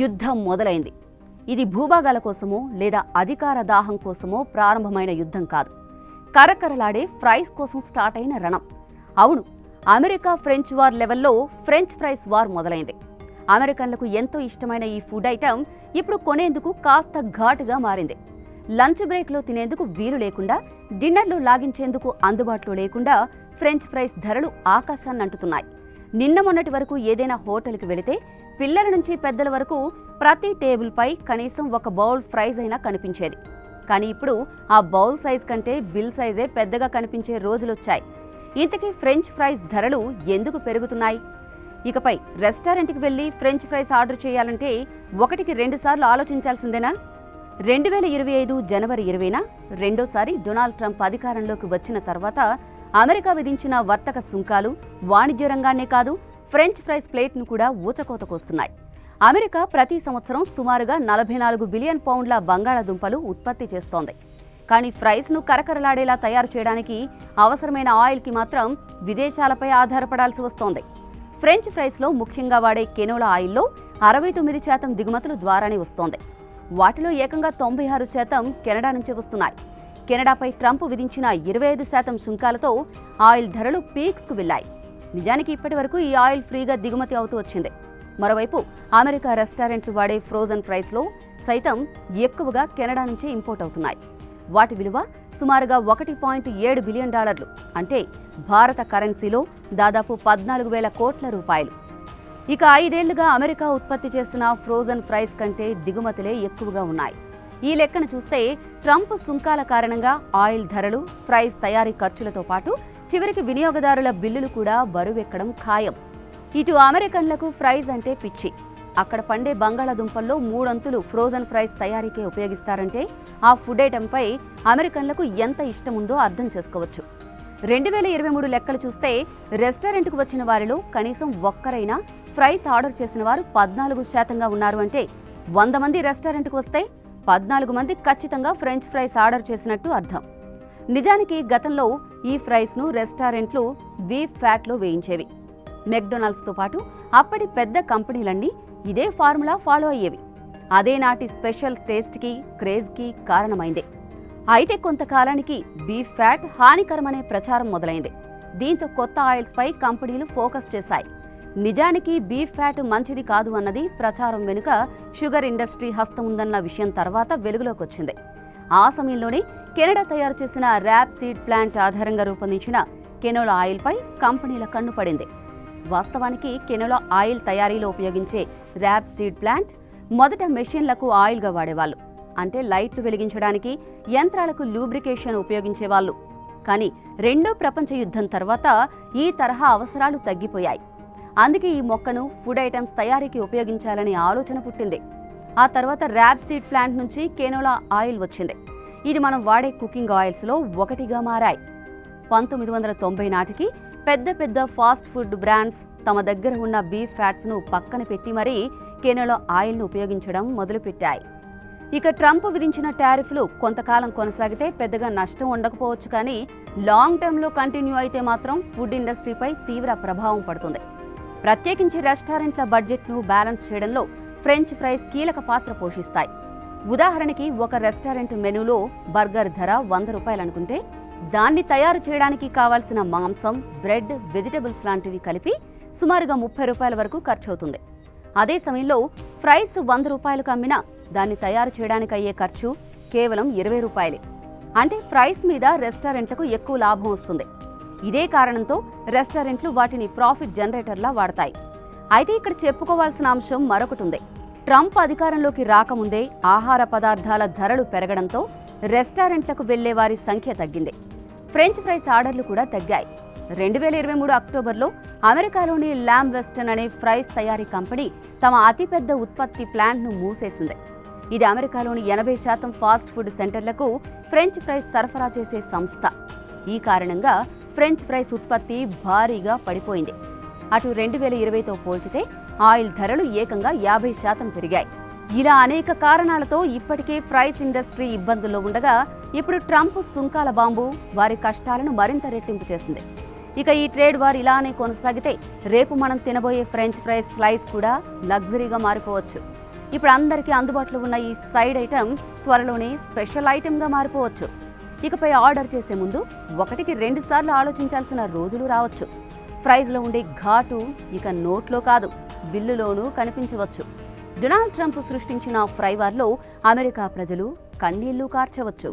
యుద్ధం మొదలైంది. ఇది భూభాగాల కోసమో లేదా అధికార దాహం కోసమో ప్రారంభమైన యుద్ధం కాదు. కరకరలాడే ఫ్రైస్ కోసం స్టార్ట్ అయిన రణం. అవును, అమెరికా ఫ్రెంచ్ వార్ లెవెల్లో ఫ్రెంచ్ ఫ్రైస్ వార్ మొదలైంది. అమెరికన్లకు ఎంతో ఇష్టమైన ఈ ఫుడ్ ఐటెం ఇప్పుడు కొనేందుకు కాస్త ఘాటుగా మారింది. లంచ్ బ్రేక్లో తినేందుకు వీలు లేకుండా, డిన్నర్లో లాగించేందుకు అందుబాటులో లేకుండా ఫ్రెంచ్ ఫ్రైస్ ధరలు ఆకాశాన్ని అంటుతున్నాయి. నిన్న మొన్నటి వరకు ఏదైనా హోటల్కి వెళితే పిల్లల నుంచి పెద్దల వరకు ప్రతి టేబుల్పై కనీసం ఒక బౌల్ ఫ్రైస్ అయినా కనిపించేది. కానీ ఇప్పుడు ఆ బౌల్ సైజ్ కంటే బిల్ సైజే పెద్దగా కనిపించే రోజులొచ్చాయి. ఇంతకీ ఫ్రెంచ్ ఫ్రైస్ ధరలు ఎందుకు పెరుగుతున్నాయి? ఇకపై రెస్టారెంట్కి వెళ్లి ఫ్రెంచ్ ఫ్రైస్ ఆర్డర్ చేయాలంటే ఒకటికి 2 సార్లు ఆలోచించాల్సిందేనా? 2025 జనవరి 20న రెండోసారి డొనాల్డ్ ట్రంప్ అధికారంలోకి వచ్చిన తర్వాత అమెరికా విధించిన వర్తక సుంకాలు వాణిజ్య రంగాన్నే కాదు, ఫ్రెంచ్ ఫ్రైస్ ప్లేట్ను కూడా ఊచకోతకొస్తున్నాయి. అమెరికా ప్రతి సంవత్సరం సుమారుగా 44 బిలియన్ పౌండ్ల బంగాళాదుంపలు ఉత్పత్తి చేస్తోంది. కానీ ఫ్రైస్ను కరకరలాడేలా తయారు చేయడానికి అవసరమైన ఆయిల్కి మాత్రం విదేశాలపై ఆధారపడాల్సి వస్తోంది. ఫ్రెంచ్ ఫ్రైస్లో ముఖ్యంగా వాడే కెనోలా ఆయిల్లో 69% దిగుమతుల ద్వారానే వస్తోంది. వాటిలో ఏకంగా 96% కెనడా నుంచే వస్తున్నాయి. కెనడాపై ట్రంప్ విధించిన 25% సుంకాలతో ఆయిల్ ధరలు పీక్స్కు వెళ్లాయి. నిజానికి ఇప్పటి వరకు ఈ ఆయిల్ ఫ్రీగా దిగుమతి అవుతూ వచ్చింది. మరోవైపు అమెరికా రెస్టారెంట్లు వాడే ఫ్రోజన్ ఫ్రైస్లో సైతం ఎక్కువగా కెనడా నుంచే ఇంపోర్ట్ అవుతున్నాయి. వాటి విలువ సుమారుగా $1.7 బిలియన్, అంటే భారత కరెన్సీలో దాదాపు 14,000 కోట్ల రూపాయలు. ఇక 5 ఏళ్లుగా అమెరికా ఉత్పత్తి చేసిన ఫ్రోజన్ ఫ్రైస్ కంటే దిగుమతులే ఎక్కువగా ఉన్నాయి. ఈ లెక్కను చూస్తే ట్రంప్ సుంకాల కారణంగా ఆయిల్ ధరలు, ఫ్రైస్ తయారీ ఖర్చులతో పాటు చివరికి వినియోగదారుల బిల్లులు కూడా బరువెక్కడం ఖాయం. ఇటు అమెరికన్లకు ఫ్రైస్ అంటే పిచ్చి. అక్కడ పండే బంగాళాదుంపల్లో 3 అంతులు ఫ్రోజన్ ఫ్రైస్ తయారీకే ఉపయోగిస్తారంటే ఆ ఫుడ్ ఐటెంపై అమెరికన్లకు ఎంత ఇష్టముందో అర్థం చేసుకోవచ్చు. 2023 లెక్కలు చూస్తే రెస్టారెంట్కు వచ్చిన వారిలో కనీసం ఒక్కరైనా ఫ్రైస్ ఆర్డర్ చేసిన వారు 14% ఉన్నారు. అంటే 100 మంది రెస్టారెంట్కు వస్తే 14 మంది ఖచ్చితంగా ఫ్రెంచ్ ఫ్రైస్ ఆర్డర్ చేసినట్టు అర్థం. నిజానికి గతంలో ఈ ఫ్రైస్ను రెస్టారెంట్లు బీఫ్ ఫ్యాట్లో వేయించేవి. మెక్డొనాల్డ్స్తో పాటు అప్పటి పెద్ద కంపెనీలన్నీ ఇదే ఫార్ములా ఫాలో అయ్యేవి. అదే నాటి స్పెషల్ టేస్ట్కి, క్రేజ్కి కారణమైందే. అయితే కొంతకాలానికి బీఫ్ ఫ్యాట్ హానికరమనే ప్రచారం మొదలైంది. దీంతో కొత్త ఆయిల్స్పై కంపెనీలు ఫోకస్ చేశాయి. నిజానికి బీఫ్ ఫ్యాట్ మంచిది కాదు అన్నది ప్రచారం వెనుక షుగర్ ఇండస్ట్రీ హస్తం ఉందన్న విషయం తర్వాత వెలుగులోకి వచ్చింది. ఆ సమయంలోనే కెనడా తయారు చేసిన ర్యాప్ సీడ్ ప్లాంట్ ఆధారంగా రూపొందించిన కెనోలా ఆయిల్పై కంపెనీల కన్ను పడింది. వాస్తవానికి కెనోలా ఆయిల్ తయారీలో ఉపయోగించే ర్యాప్ సీడ్ ప్లాంట్ మొదట మెషిన్లకు ఆయిల్గా వాడేవాళ్ళు. అంటే లైట్లు వెలిగించడానికి, యంత్రాలకు లూబ్రికేషన్ ఉపయోగించేవాళ్ళు. కానీ 2వ ప్రపంచ యుద్ధం తర్వాత ఈ తరహా అవసరాలు తగ్గిపోయాయి. అందుకే ఈ మొక్కను ఫుడ్ ఐటమ్స్ తయారీకి ఉపయోగించాలనే ఆలోచన పుట్టింది. ఆ తర్వాత ర్యాప్ సీడ్ ప్లాంట్ నుంచి కెనోలా ఆయిల్ వచ్చింది. ఇది మనం వాడే కుకింగ్ ఆయిల్స్లో ఒకటిగా మారాయి. 1990 నాటికి పెద్ద పెద్ద ఫాస్ట్ ఫుడ్ బ్రాండ్స్ తమ దగ్గర ఉన్న బీఫ్ ఫ్యాట్స్ను పక్కన పెట్టి మరీ కెనోలా ఆయిల్ను ఉపయోగించడం మొదలుపెట్టాయి. ఇక ట్రంప్ విధించిన టారిఫ్లు కొంతకాలం కొనసాగితే పెద్దగా నష్టం ఉండకపోవచ్చు. కానీ లాంగ్ టర్మ్లో కంటిన్యూ అయితే మాత్రం ఫుడ్ ఇండస్ట్రీపై తీవ్ర ప్రభావం పడుతుంది. ప్రత్యేకించి రెస్టారెంట్ల బడ్జెట్ను బ్యాలెన్స్ చేయడంలో ఫ్రెంచ్ ఫ్రైస్ కీలక పాత్ర పోషిస్తాయి. ఉదాహరణకి ఒక రెస్టారెంట్ మెనూలో బర్గర్ ధర $100 అనుకుంటే దాన్ని తయారు చేయడానికి కావాల్సిన మాంసం, బ్రెడ్, వెజిటబుల్స్ లాంటివి కలిపి సుమారుగా $30 వరకు ఖర్చవుతుంది. అదే సమయంలో ఫ్రైస్ $100కు అమ్మినా దాన్ని తయారు చేయడానికి అయ్యే ఖర్చు కేవలం $20. అంటే ఫ్రైస్ మీద రెస్టారెంట్లకు ఎక్కువ లాభం వస్తుంది. ఇదే కారణంతో రెస్టారెంట్లు వాటిని ప్రాఫిట్ జనరేటర్లా వాడతాయి. అయితే ఇక్కడ చెప్పుకోవాల్సిన అంశం మరొకటి ఉంది. ట్రంప్ అధికారంలోకి రాకముందే ఆహార పదార్థాల ధరలు పెరగడంతో రెస్టారెంట్లకు వెళ్లే వారి సంఖ్య తగ్గింది. ఫ్రెంచ్ ఫ్రైస్ ఆర్డర్లు కూడా తగ్గాయి. 2023 అక్టోబర్లో అమెరికాలోని ల్యామ్ వెస్టన్ అనే ఫ్రైస్ తయారీ కంపెనీ తమ అతిపెద్ద ఉత్పత్తి ప్లాంట్ను మూసేసింది. ఇది అమెరికాలోని 80% ఫాస్ట్ ఫుడ్ సెంటర్లకు ఫ్రెంచ్ ఫ్రైస్ సరఫరా చేసే సంస్థ. ఈ కారణంగా ఫ్రెంచ్ ఫ్రైస్ ఉత్పత్తి భారీగా పడిపోయింది. అటు 2020తో పోల్చితే ఆయిల్ ధరలు ఏకంగా 50% పెరిగాయి. ఇలా అనేక కారణాలతో ఇప్పటికే ఫ్రైస్ ఇండస్ట్రీ ఇబ్బందుల్లో ఉండగా ఇప్పుడు ట్రంప్ సుంకాల బాంబు వారి కష్టాలను మరింత రెట్టింపు చేసింది. ఇక ఈ ట్రేడ్ వార్ ఇలానే కొనసాగితే రేపు మనం తినబోయే ఫ్రెంచ్ ఫ్రైస్ స్లైస్ కూడా లగ్జరీగా మారిపోవచ్చు. ఇప్పుడు అందరికీ అందుబాటులో ఉన్న ఈ సైడ్ ఐటెం త్వరలోనే స్పెషల్ ఐటెంగా మారిపోవచ్చు. ఇకపై ఆర్డర్ చేసే ముందు 1కి 2 సార్లు ఆలోచించాల్సిన రోజులు రావచ్చు. ఫ్రైస్లో ఉండే ఘాటు ఇక నోట్లో కాదు, బిల్లులోనూ కనిపించవచ్చు. డొనాల్డ్ ట్రంప్ సృష్టించిన ఫ్రై వార్లో అమెరికా ప్రజలు కన్నీళ్లు కార్చవచ్చు.